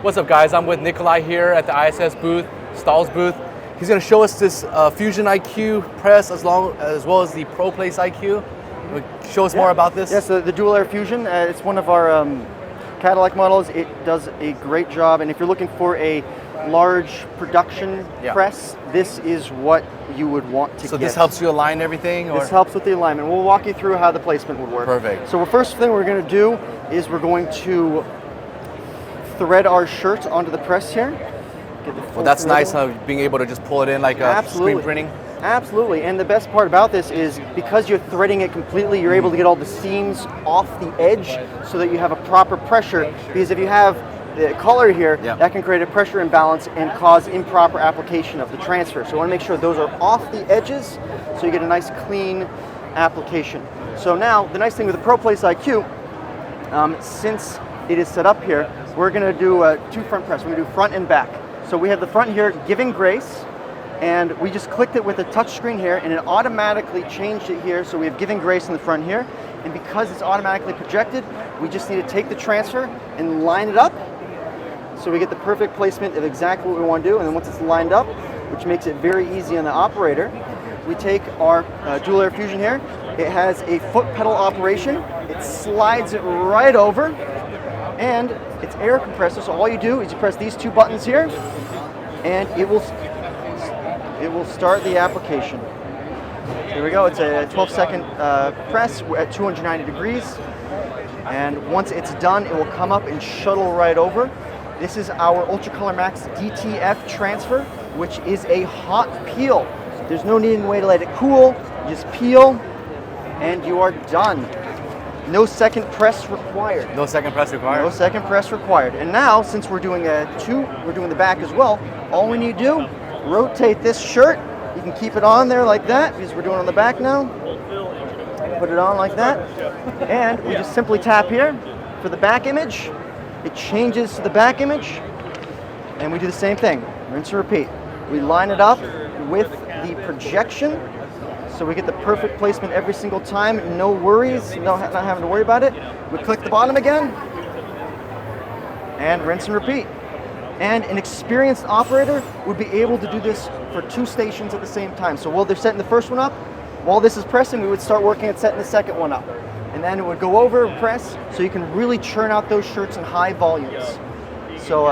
What's up, guys? I'm with Nikolai here at the ISS booth, Stahl's booth. He's going to show us this Fusion IQ press as well as the ProPlace IQ. Show us more about this. Yes, the Dual Air Fusion. It's one of our Cadillac models. It does a great job, and if you're looking for a large production press, this is what you would want to get. So this helps you align everything? Or? This helps with the alignment. We'll walk you through how the placement would work. Perfect. So the first thing we're going to do is we're going to thread our shirt onto the press here. Well, that's nice, being able to just pull it in like screen printing. Absolutely, and the best part about this is because you're threading it completely, you're able to get all the seams off the edge so that you have a proper pressure, because if you have the collar here, that can create a pressure imbalance and cause improper application of the transfer. So we want to make sure those are off the edges so you get a nice clean application. So now, the nice thing with the ProPlace IQ, since it is set up here, we're going to do two front press. We're going to do front and back. So we have the front here giving grace, and we just clicked it with a touch screen here, and it automatically changed it here. So we have giving grace in the front here, and because it's automatically projected, we just need to take the transfer and line it up so we get the perfect placement of exactly what we want to do. And then once it's lined up, which makes it very easy on the operator, we take our Dual Air Fusion here. It has a foot pedal operation. It slides it right over, and it's air compressor. So all you do is you press these two buttons here, and it will start the application. Here we go. It's a 12-second press at 290 degrees, and once it's done, it will come up and shuttle right over. This is our Ultra Color Max DTF transfer, which is a hot peel. There's no needing way to let it cool. You just peel, and you are done. No second press required. No second press required? No second press required. And now, since we're doing we're doing the back as well, all we need to do, rotate this shirt. You can keep it on there like that, because we're doing it on the back now. Put it on like that. And we just simply tap here for the back image. It changes to the back image. And we do the same thing. Rinse and repeat. We line it up with the projection, so we get the perfect placement every single time. No worries, not having to worry about it. We click the bottom again, and rinse and repeat. And an experienced operator would be able to do this for two stations at the same time. So while they're setting the first one up, while this is pressing, we would start working at setting the second one up. And then it would go over and press, so you can really churn out those shirts in high volumes. So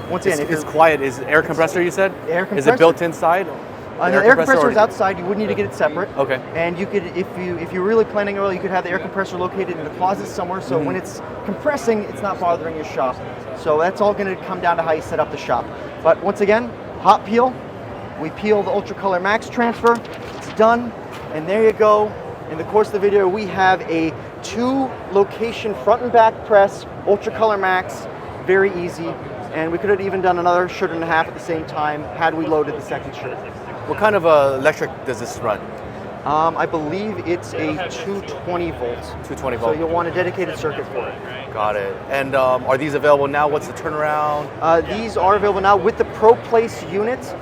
once again, it's quiet. Is it air compressor, you said? Air compressor. Is it built inside? The air compressor is outside. You would need to get it separate. Okay. And you could, if you're really planning well, you could have the air compressor located in the closet somewhere. So when it's compressing, it's not bothering your shop. So that's all going to come down to how you set up the shop. But once again, hot peel. We peel the Ultra Color Max transfer. It's done, and there you go. In the course of the video, we have a 2-location front and back press, Ultra Color Max. Very easy. And we could have even done another shirt and a half at the same time had we loaded the second shirt. What kind of electric does this run? I believe it's a 220 volts. 220 volt. So you'll want a dedicated circuit for it. Got it. And are these available now? What's the turnaround? These are available now with the ProPlace units.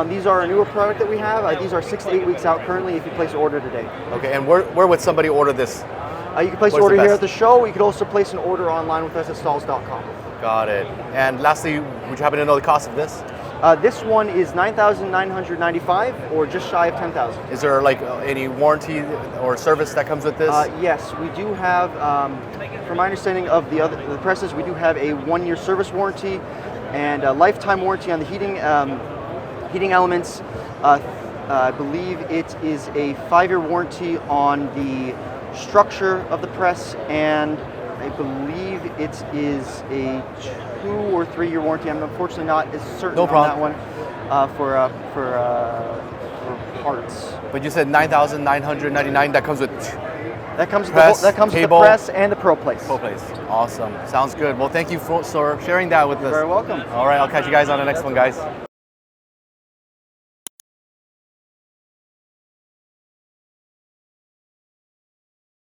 These are a newer product that we have. These are 6 to 8 weeks out currently if you place an order today. Okay, and where would somebody order this? You can place an order here at the show. You could also place an order online with us at stahls.com. Got it. And lastly, would you happen to know the cost of this? This one is $9,995, or just shy of $10,000. Is there like any warranty or service that comes with this? Yes, we do have. From my understanding of the presses, we do have a 1-year service warranty and a lifetime warranty on the heating elements. I believe it is a 5-year warranty on the structure of the press, and I believe it is a 2 or 3-year warranty. I'm unfortunately not as certain on that one for parts. But you said $9,999. That comes with press, with the press and the ProPlace. ProPlace. Awesome. Sounds good. Well, thank you for sharing that with us. You're very welcome. All right, I'll catch you guys on the next one, guys.